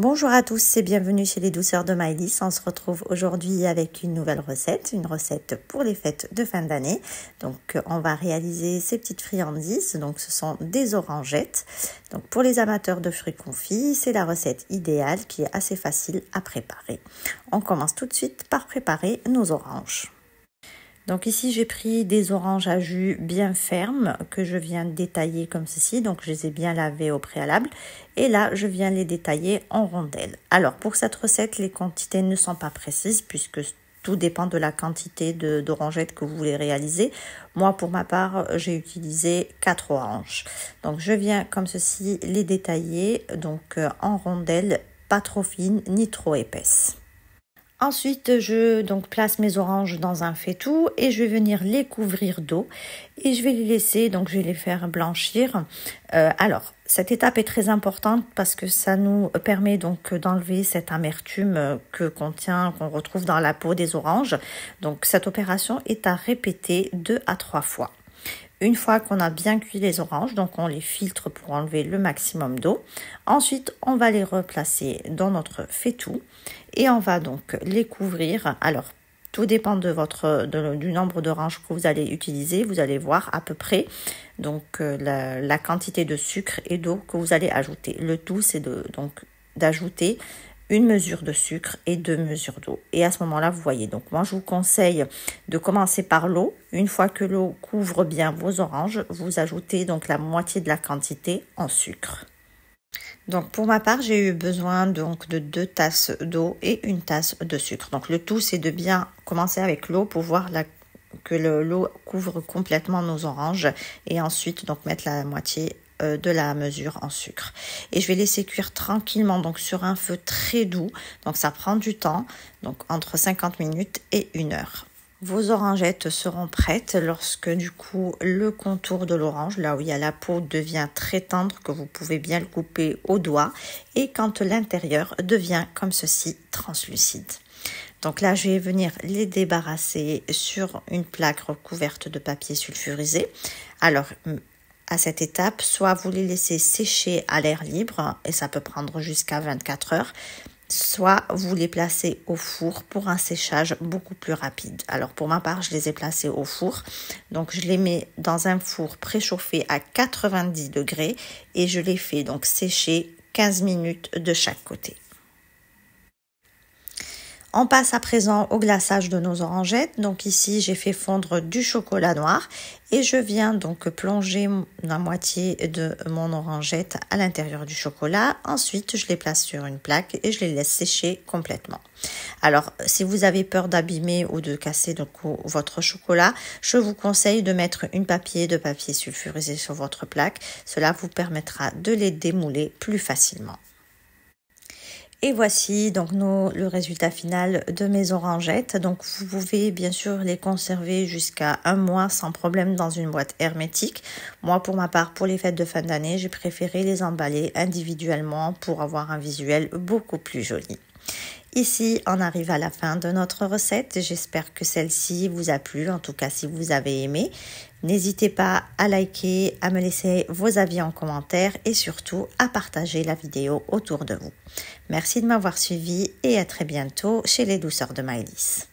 Bonjour à tous et bienvenue chez les douceurs de Maëlys. On se retrouve aujourd'hui avec une nouvelle recette, une recette pour les fêtes de fin d'année. Donc on va réaliser ces petites friandises, donc ce sont des orangettes. Donc pour les amateurs de fruits confits, c'est la recette idéale qui est assez facile à préparer. On commence tout de suite par préparer nos oranges. Donc ici, j'ai pris des oranges à jus bien fermes que je viens de détailler comme ceci. Donc je les ai bien lavées au préalable. Et là, je viens les détailler en rondelles. Alors pour cette recette, les quantités ne sont pas précises puisque tout dépend de la quantité d'orangettes que vous voulez réaliser. Moi, pour ma part, j'ai utilisé 4 oranges. Donc je viens comme ceci les détailler donc en rondelles, pas trop fines ni trop épaisses. Ensuite, je place mes oranges dans un faitout et je vais venir les couvrir d'eau et je vais les laisser, donc je vais les faire blanchir. Alors, cette étape est très importante parce que ça nous permet donc d'enlever cette amertume qu'on retrouve dans la peau des oranges. Donc, cette opération est à répéter 2 à 3 fois. Une fois qu'on a bien cuit les oranges, donc on les filtre pour enlever le maximum d'eau. Ensuite, on va les replacer dans notre faitout et on va donc les couvrir. Alors, tout dépend du nombre d'oranges que vous allez utiliser. Vous allez voir à peu près donc la quantité de sucre et d'eau que vous allez ajouter. Le tout, c'est d'ajouter une mesure de sucre et 2 mesures d'eau. Et à ce moment-là, vous voyez, donc moi je vous conseille de commencer par l'eau. Une fois que l'eau couvre bien vos oranges, vous ajoutez donc la moitié de la quantité en sucre. Donc pour ma part, j'ai eu besoin donc de 2 tasses d'eau et 1 tasse de sucre. Donc le tout, c'est de bien commencer avec l'eau pour voir que l'eau couvre complètement nos oranges et ensuite donc mettre la moitié de la mesure en sucre. Et je vais laisser cuire tranquillement donc sur un feu très doux. Donc ça prend du temps, donc entre 50 minutes et 1 heure. Vos orangettes seront prêtes lorsque du coup le contour de l'orange, là où il y a la peau, devient très tendre, que vous pouvez bien le couper au doigt, et quand l'intérieur devient comme ceci translucide. Donc là, je vais venir les débarrasser sur une plaque recouverte de papier sulfurisé. Alors, à cette étape, soit vous les laissez sécher à l'air libre, et ça peut prendre jusqu'à 24 heures, soit vous les placez au four pour un séchage beaucoup plus rapide. Alors pour ma part, je les ai placés au four. Donc je les mets dans un four préchauffé à 90 degrés et je les fais donc sécher 15 minutes de chaque côté. On passe à présent au glaçage de nos orangettes. Donc ici, j'ai fait fondre du chocolat noir et je viens donc plonger la moitié de mon orangette à l'intérieur du chocolat. Ensuite, je les place sur une plaque et je les laisse sécher complètement. Alors, si vous avez peur d'abîmer ou de casser votre chocolat, je vous conseille de mettre un papier sulfurisé sur votre plaque. Cela vous permettra de les démouler plus facilement. Et voici donc le résultat final de mes orangettes. Donc vous pouvez bien sûr les conserver jusqu'à 1 mois sans problème dans une boîte hermétique. Moi pour ma part, pour les fêtes de fin d'année, j'ai préféré les emballer individuellement pour avoir un visuel beaucoup plus joli. Ici, on arrive à la fin de notre recette. J'espère que celle-ci vous a plu, en tout cas si vous avez aimé. N'hésitez pas à liker, à me laisser vos avis en commentaire et surtout à partager la vidéo autour de vous. Merci de m'avoir suivi et à très bientôt chez les douceurs de Maëlys.